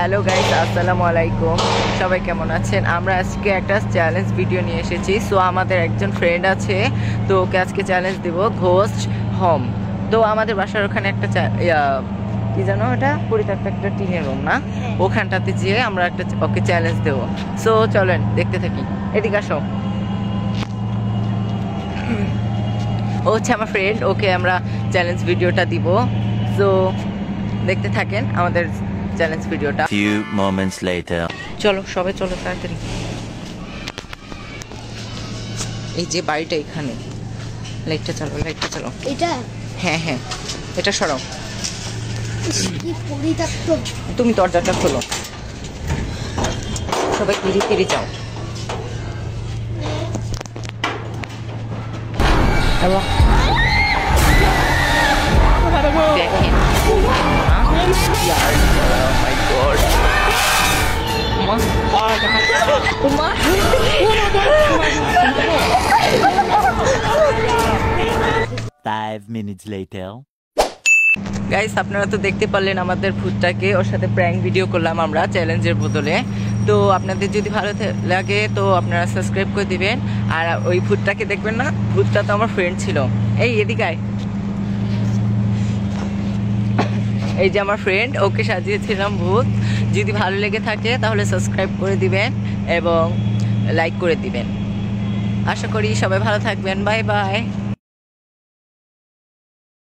Hello guys, আসসালামু আলাইকুম। সবাই কেমন আছেন? আমরা আজকে একটা চ্যালেঞ্জ ভিডিও নিয়ে এসেছি। সো আমাদের একজন ফ্রেন্ড আছে, তো ওকে আজকে চ্যালেঞ্জ দেব ঘোস্ট হোম। তো আমাদের বাসার ওখানে একটা কি জানো ওটা পরিত্যক্ত একটা টিনের রুম না, ওখানটাতে যেয়ে আমরা একটা ওকে চ্যালেঞ্জ দেবো। সো চলেন দেখতে থাকি, এদিকে আসো। ও হচ্ছে আমার ফ্রেন্ড, ওকে আমরা চ্যালেঞ্জ ভিডিওটা দিব। সো দেখতে থাকেন আমাদের চ্যালেঞ্জ ভিডিওটা। Few moments later. চলো সবাই চলো তাড়াতাড়ি। এই যে বাড়িটা এখানে, লাইটটা চালো, লাইটটা চালো। এটা হ্যাঁ হ্যাঁ, এটা সরাও। কি পরিত্যক্ত। তুমি দরজাটা খোলো, সবাই ধীরে ধীরে যাও। এবং দেখেন my God. 5 minutes later. Guys, আপনারা তো দেখতে পারলেন আমাদের ভূতটাকে, ওর সাথে প্র্যাঙ্ক ভিডিও করলাম আমরা চ্যালেঞ্জের বদলে। তো আপনাদের যদি ভালো লাগে তো আপনারা সাবস্ক্রাইব করে দিবেন। আর ওই ভূতটাকে দেখবেন না, ভূতটা তো আমার ফ্রেন্ড ছিল। এই এদিকে আয়। এই যে আমার ফ্রেন্ড, ওকে সাজিয়েছিলাম ভূত। যদি ভালো লেগে থাকে তাহলে সাবস্ক্রাইব করে দিবেন এবং লাইক করে দিবেন। আশা করি সবাই ভালো থাকবেন। Bye bye.